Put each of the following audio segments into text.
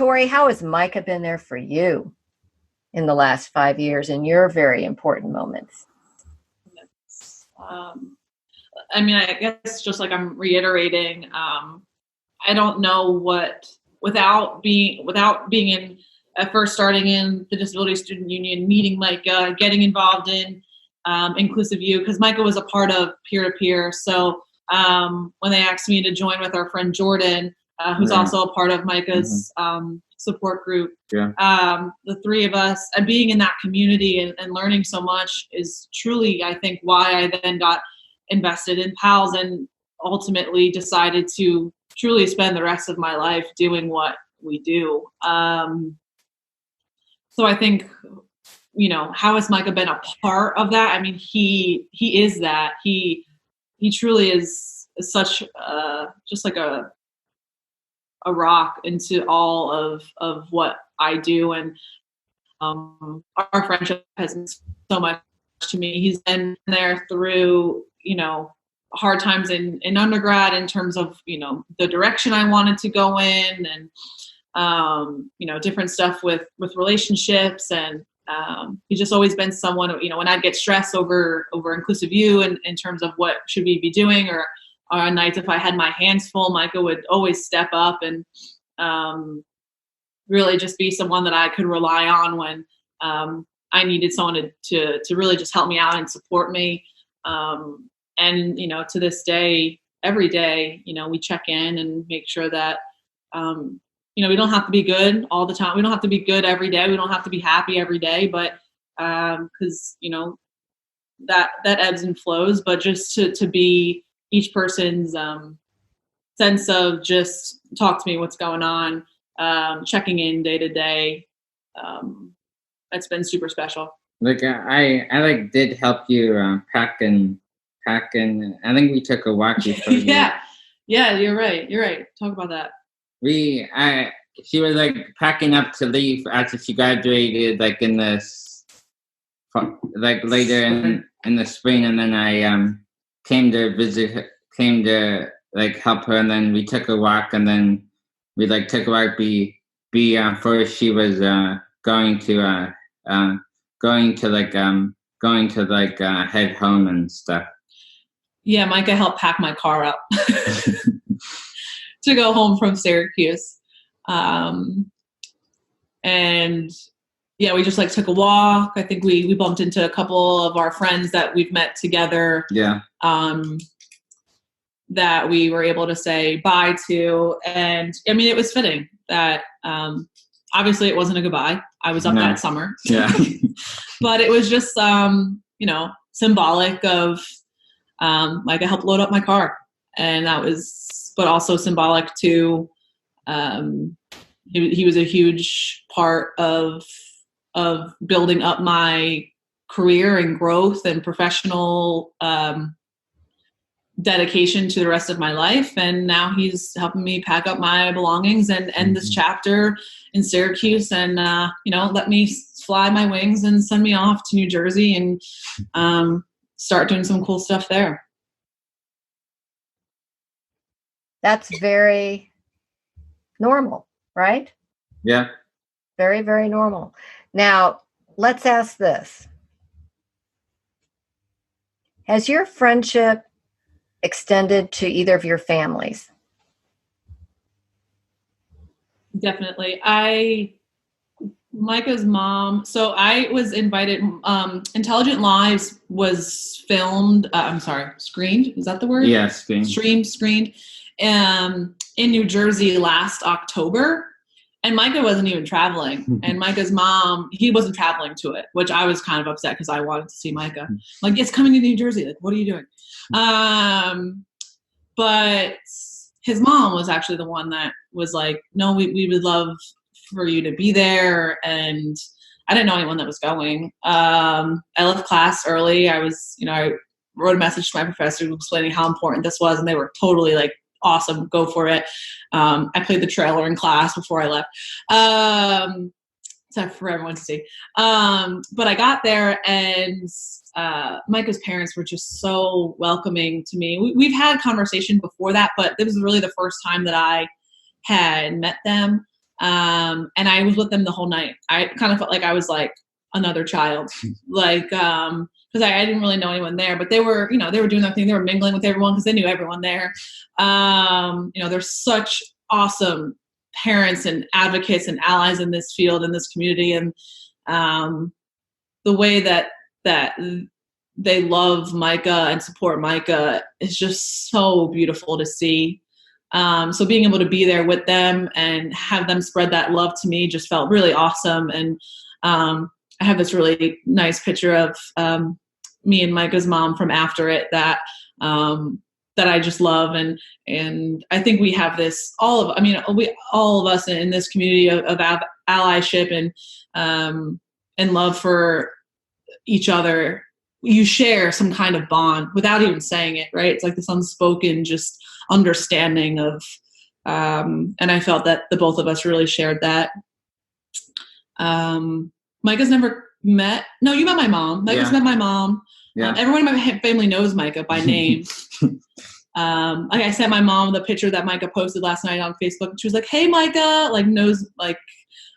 Tori, how has Micah been there for you in the last 5 years in your very important moments? I mean, I guess just like I'm reiterating, I don't know what, without being in, at first starting in the Disability Student Union, meeting Micah, getting involved in Inclusive U, because Micah was a part of peer-to-peer. So when they asked me to join with our friend Jordan, who's also a part of Micah's support group, the three of us, and being in that community and learning so much is truly, I think, why I then got invested in PALS and ultimately decided to truly spend the rest of my life doing what we do. So I think, you know, how has Micah been a part of that? I mean, he is that. He truly is such just like a rock into all of what I do. And our friendship has meant so much to me. He's been there through, you know, hard times in undergrad in terms of, you know, the direction I wanted to go in, and you know, different stuff with relationships, and he's just always been someone, you know, when I'd get stressed over Inclusive U and in terms of what should we be doing, or on nights if I had my hands full, Micah would always step up and really just be someone that I could rely on when I needed someone to really just help me out and support me. And, you know, to this day, every day, you know, we check in and make sure that, you know, we don't have to be good all the time. We don't have to be good every day. We don't have to be happy every day, but because, you know, that ebbs and flows, but just to be each person's sense of just talk to me, what's going on, checking in day to day. That's been super special. Like I like did help you pack and I think we took a walk before. Yeah, you're right. Talk about that. She was like packing up to leave after she graduated, like in this, like later in the spring, and then I came to like help her, and then we took a walk, and then we like took a walk before she was going to head home and stuff. Yeah, Micah helped pack my car up to go home from Syracuse. And yeah, we just like took a walk. I think we bumped into a couple of our friends that we've met together. Yeah. That we were able to say bye to. And I mean, it was fitting that obviously it wasn't a goodbye. I was up that summer. Yeah. But it was just, you know, symbolic of like I helped load up my car. And that was, but also symbolic to, he was a huge part of building up my career and growth and professional dedication to the rest of my life. And now he's helping me pack up my belongings and end this chapter in Syracuse and, you know, let me fly my wings and send me off to New Jersey and start doing some cool stuff there. That's very normal, right? Yeah. Very, very normal. Now, let's ask this. Has your friendship extended to either of your families? Definitely. Micah's mom, so I was invited, Intelligent Lives was filmed, screened, is that the word? Yeah, screened. In New Jersey last October. And Micah wasn't even traveling. And Micah's mom, he wasn't traveling to it, which I was kind of upset because I wanted to see Micah. Like, it's coming to New Jersey. Like, what are you doing? But his mom was actually the one that was like, no, we would love for you to be there. And I didn't know anyone that was going. I left class early. I wrote a message to my professor explaining how important this was. And they were totally like, awesome, go for it. I played the trailer in class before I left. So for everyone to see. But I got there and Micah's parents were just so welcoming to me. We've had conversation before that, but this was really the first time that I had met them. And I was with them the whole night. I kind of felt like I was like another child, like, because I didn't really know anyone there, but they were, they were doing their thing. They were mingling with everyone because they knew everyone there. They're such awesome parents and advocates and allies in this field, in this community. And the way that they love Micah and support Micah is just so beautiful to see. So being able to be there with them and have them spread that love to me just felt really awesome. And I have this really nice picture of me and Micah's mom from after it that I just love. And I think we have this, all of us in this community of allyship and love for each other. You share some kind of bond without even saying it, right? It's like this unspoken just understanding of, and I felt that the both of us really shared that. Micah's never met. No, you met my mom. Micah's met my mom. Yeah. Everyone in my family knows Micah by name. Like I sent my mom the picture that Micah posted last night on Facebook. And she was like, "Hey, Micah," like knows like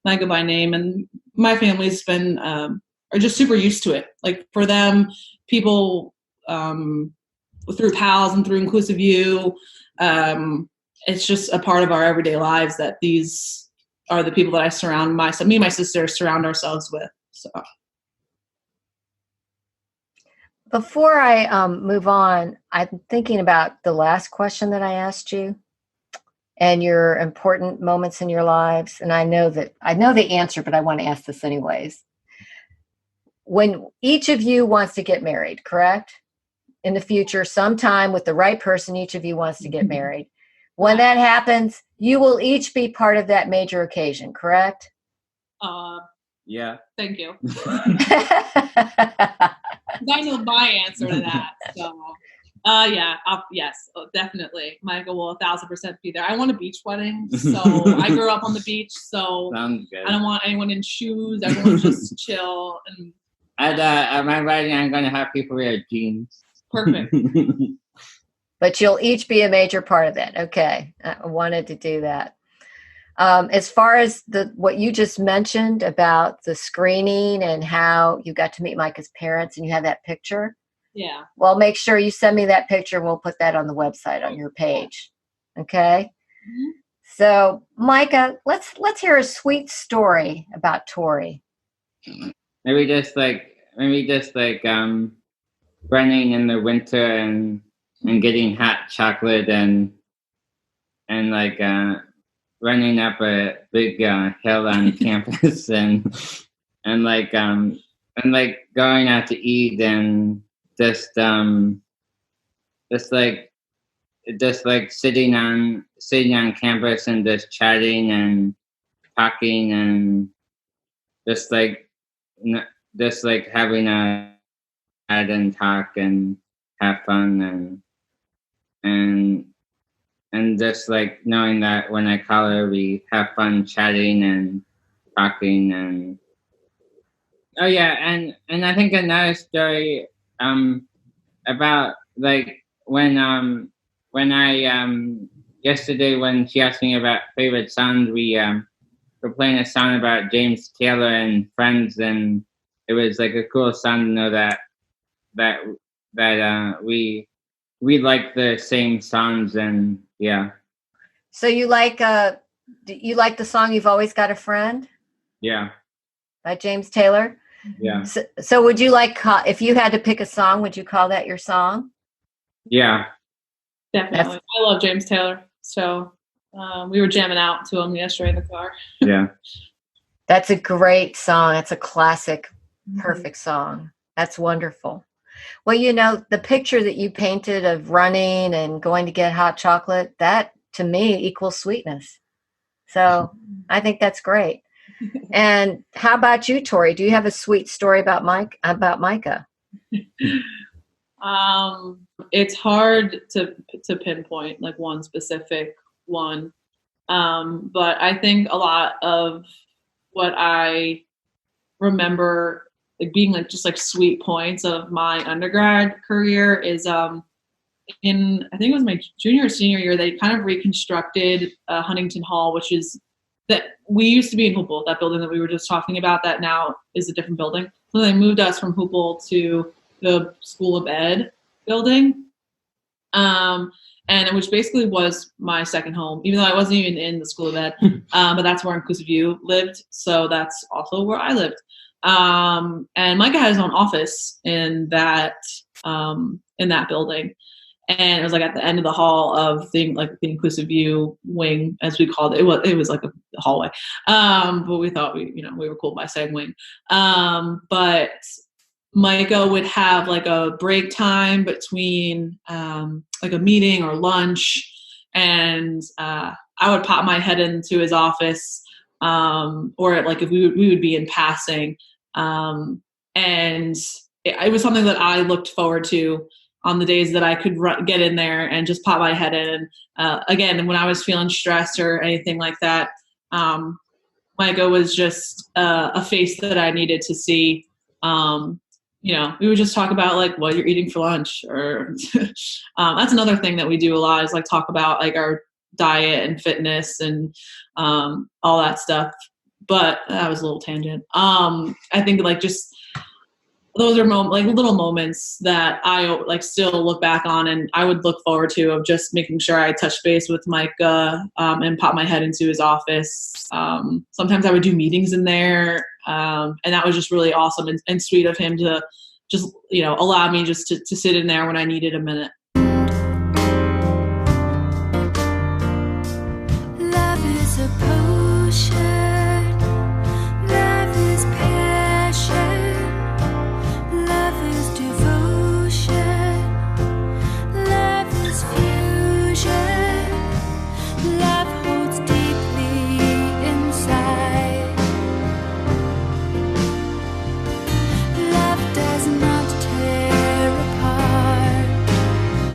Micah by name. And my family's been are just super used to it. Like for them, people through pals and through Inclusive U, it's just a part of our everyday lives that these are the people that I surround me and my sister surround ourselves with. So. Before I move on, I'm thinking about the last question that I asked you and your important moments in your lives. And I know the answer, but I want to ask this anyways. When each of you wants to get married, correct? In the future, sometime with the right person, each of you wants to get married. When that happens, you will each be part of that major occasion, correct? Yeah. Thank you. I know my answer to that. So, yes, definitely. Michael will 1,000% be there. I want a beach wedding, so I grew up on the beach, so sounds good. I don't want anyone in shoes. Everyone just chill. And at my wedding, I'm gonna have people wear jeans. Perfect. But you'll each be a major part of it. Okay, I wanted to do that. As far as what you just mentioned about the screening and how you got to meet Micah's parents and you have that picture. Yeah. Well, make sure you send me that picture and we'll put that on the website on your page. Okay. Mm-hmm. So Micah, let's hear a sweet story about Tori. Maybe just like running in the winter and getting hot chocolate and like running up a big hill on campus and going out to eat and just sitting on campus and just chatting and talking and just having a chat and talk and have fun and just like knowing that when I call her, we have fun chatting and talking and and I think another story about like when I yesterday when she asked me about favorite songs, we were playing a song about James Taylor and friends, and it was like a cool song to know that we like the same songs and yeah. So you like the song "You've Always Got a Friend"? Yeah. By James Taylor? Yeah. So would you like, if you had to pick a song, would you call that your song? Yeah. Definitely. I love James Taylor. So we were jamming out to him yesterday in the car. Yeah. That's a great song. That's a classic, perfect song. That's wonderful. Well, the picture that you painted of running and going to get hot chocolate, that to me equals sweetness. So I think that's great. And how about you, Tori? Do you have a sweet story about Micah? It's hard to pinpoint like one specific one. But I think a lot of what I remember like being like just like sweet points of my undergrad career is in I think it was my junior or senior year, they kind of reconstructed Huntington Hall, which is that we used to be in Hoople, that building that we were just talking about, that now is a different building. So they moved us from Hoople to the School of Ed building, and which basically was my second home, even though I wasn't even in the School of Ed. But that's where Inclusive U lived, so that's also where I lived. And Micah had his own office in that building. And it was like at the end of the hall of the Inclusive U wing, as we called it. It was like a hallway. But we thought we were cool by saying wing. But Micah would have like a break time between like a meeting or lunch, and I would pop my head into his office, or like if we would be in passing, and it was something that I looked forward to on the days that I could get in there and just pop my head in. Again, when I was feeling stressed or anything like that, Micah was just a face that I needed to see. We would just talk about like what you're eating for lunch, or that's another thing that we do a lot, is like talk about like our diet and fitness and all that stuff. But that was a little tangent. I think like just those are little moments that I like still look back on, and I would look forward to, of just making sure I touch base with Micah and pop my head into his office. Sometimes I would do meetings in there, and that was just really awesome and sweet of him to just allow me just to sit in there when I needed a minute.